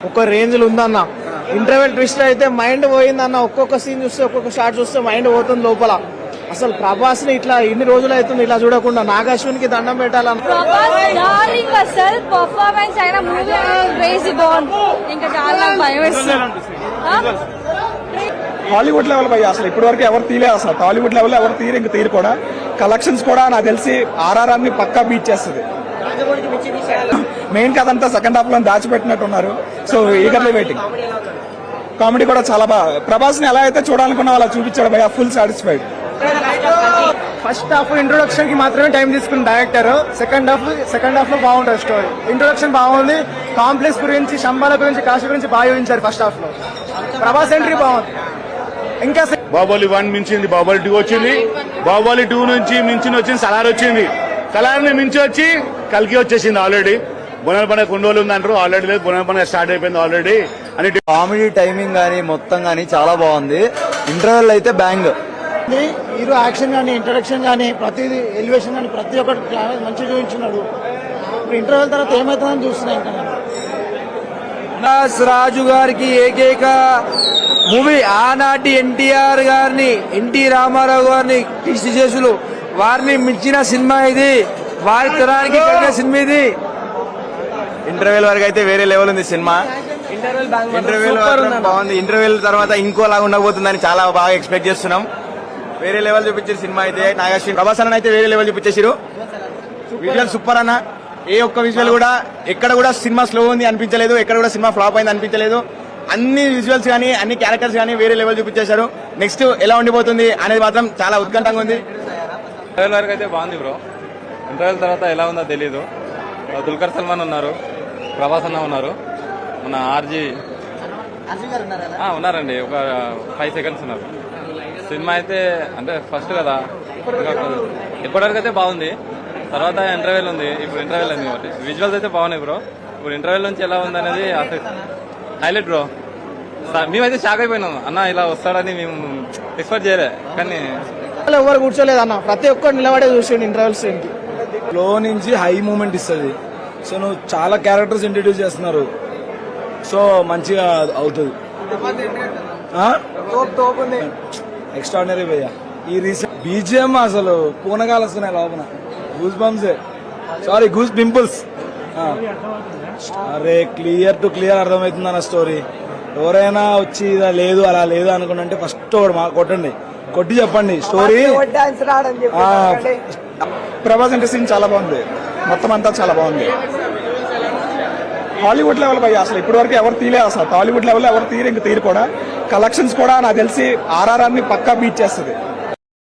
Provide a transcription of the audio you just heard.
ఒక రేంజ్ లో ఉందన్న. ఇంటర్వెల్ ట్విస్ట్ అయితే మైండ్ పోయిందన్న. ఒక్కొక్క సీన్ చూస్తే ఒక్కొక్క షాట్ చూస్తే మైండ్ పోతుంది లోపల. అసలు ప్రభాస్ ని ఇట్లా ఇన్ని రోజులు అవుతుంది ఇలా చూడకుండా. నాగాశ్వినికి దండం పెట్టాలన్న. హాలీవుడ్ లెవెల్ భయ అసలు ఇప్పటి వరకు ఎవరు తీయలేదు. అసలు టాలీవుడ్ లెవెల్ ఎవరు తీయరు, ఇంకా తీరు కూడా. కలెక్షన్స్ కూడా నాకు తెలిసి ఆర్ఆర్ఆర్ ని పక్కా బీట్ చేస్తుంది. మెయిన్ కథ అంతా సెకండ్ హాఫ్ లో దాచిపెట్టినట్టున్నారు. So eagerly waiting. కామెడీ కూడా చాలా బాగా ప్రభాస్ ని ఎలా అయితే చూడాలనుకున్నా అలా చూపించాడు భయ. Full satisfied. First half introduction కి మాత్రమే టైం తీసుకున్న డైరెక్టర్. సెకండ్ హాఫ్ లో బాగుంటుంది స్టోరీ. ఇంట్రొడక్షన్ బాగుంది. కాంప్లెక్స్ గురించి, శంబాల గురించి, కాశీ గురించి బాగా చూపించారు ఫస్ట్ హాఫ్ లో. ప్రభాస్ ఎంట్రీ బాగుంది. ఇంకా బాహుబలి 1 మించింది, బాహుబలి 2 వచ్చింది. బాహుబలి 2 నుంచి మించిన వచ్చింది సలార్ వచ్చింది. సలార్ ని మించి వచ్చి కల్కి వచ్చేసింది ఆల్రెడీ. బొనల్ పండుగ కొన్ని రోజులు ఉందంటారు, ఆల్రెడీ లేదు. బొనల్ పండుగ స్టార్ట్ అయిపోయింది ఆల్రెడీ అని. కామెడీ టైమింగ్ గానీ మొత్తం గానీ చాలా బాగుంది. ఇంటర్వెల్ అయితే బ్యాంగ్. హీరో యాక్షన్ గానీ, ఇంట్రడక్షన్ గానీ, ప్రతి ఎలివేషన్ గానీ ప్రతి ఒక్కటి మంచిగా చూపించున్నాడు. ఇప్పుడు ఇంటర్వెల్ తర్వాత ఏమవుతుందని చూస్తున్నా. ఇంకా రాజు గారికి ఏకైక మూవీ ఆనాటి ఎన్టీఆర్ గారిని, ఎన్టీ రామారావు గారిని కృషి చేసులు వారిని మించిన సినిమా ఇది. వారి తరానికి సినిమా ఇది. ఇంటర్వెల్ వరకు అయితే వేరే లెవెల్ ఉంది సినిమా. ఇంటర్వెల్ బాగుంది. ఇంటర్వెల్ తర్వాత ఇంకోలాగా ఉండబోతుందని చాలా బాగా ఎక్స్పెక్ట్ చేస్తున్నాం. వేరే లెవెల్ చూపించారు సినిమా అయితే. నాగాశ్విన్, ప్రభాస్ అన్న అయితే వేరే లెవెల్ చూపించేసారు. విజువల్ సూపర్ అన్న. ఏ ఒక్క విజువల్ కూడా ఎక్కడ కూడా సినిమా స్లో ఉంది అనిపించలేదు, ఎక్కడ కూడా సినిమా ఫ్లాప్ అయింది అనిపించలేదు. అన్ని విజువల్స్ కానీ, అన్ని క్యారెక్టర్స్ కానీ వేరే లెవెల్ చూపించేశారు. నెక్స్ట్ ఎలా ఉండిపోతుంది అనేది మాత్రం చాలా ఉత్కంఠంగా ఉంది. ఇంటర్వెల్ వరకు అయితే బాగుంది బ్రో. ఇంటర్వెల్ తర్వాత ఎలా ఉందో తెలీదు. దుల్కర్ సల్మాన్ ఉన్నారు, ప్రభాస్ అన్న ఉన్నారు, మన ఆర్జీ ఉన్నారండి. ఒక 5 seconds ఉన్నారు. సినిమా అయితే అంటే ఫస్ట్ కదా, ఇప్పటివరకు అయితే బాగుంది. తర్వాత ఇంటర్వెల్ ఉంది. ఇప్పుడు ఇంటర్వెల్ ఉంది కాబట్టి విజువల్స్ అయితే బాగున్నాయి బ్రో. ఇప్పుడు ఇంటర్వెల్ నుంచి ఎలా ఉంది అనేది హైలైట్ బ్రో. మేమైతే షాక్ అయిపోయినాం అన్న, ఇలా వస్తాడని మేము ఎక్స్పెక్ట్ చేయలే. కానీ ఎవరు కూర్చోలేదు అన్న. ప్రతి ఒక్కరు నిలబడే చూసిండు ఇంటర్వెల్ సీన్ కి. లో నుంచి హై మూమెంట్ ఇస్తుంది. సో నువ్వు చాలా క్యారెక్టర్స్ ఇంట్రడ్యూస్ చేస్తున్నారు. సో మంచిగా అవుతుంది. ఎక్స్ట్రాడినరీ భయ్య. ఈ రీసెంట్ బీజిఎం అసలు పూనగాలు వస్తున్నాయి లోపల. Goose bumps, sorry goose pimples. అరే క్లియర్ టు క్లియర్ అర్థమవుతుంది అన్న స్టోరీ. ఎవరైనా వచ్చి ఇలా లేదు అలా లేదు అనుకుంటే ఫస్ట్ ఒకటి కొట్టండి, కొట్టి చెప్పండి స్టోరీ. ప్రభాస్ అంటే సీన్ చాలా బాగుంది. మొత్తం అంతా చాలా బాగుంది. హాలీవుడ్ లెవెల్ భయ అసలు ఇప్పటి వరకు ఎవరు తీయలేదు. అసలు టాలీవుడ్ లెవెల్ ఎవరు తీరు, ఇంకా తీరు కూడా. కలెక్షన్స్ కూడా నాకు తెలిసి ఆర్ఆర్ఆర్ ని పక్కా బీట్ చేస్తుంది.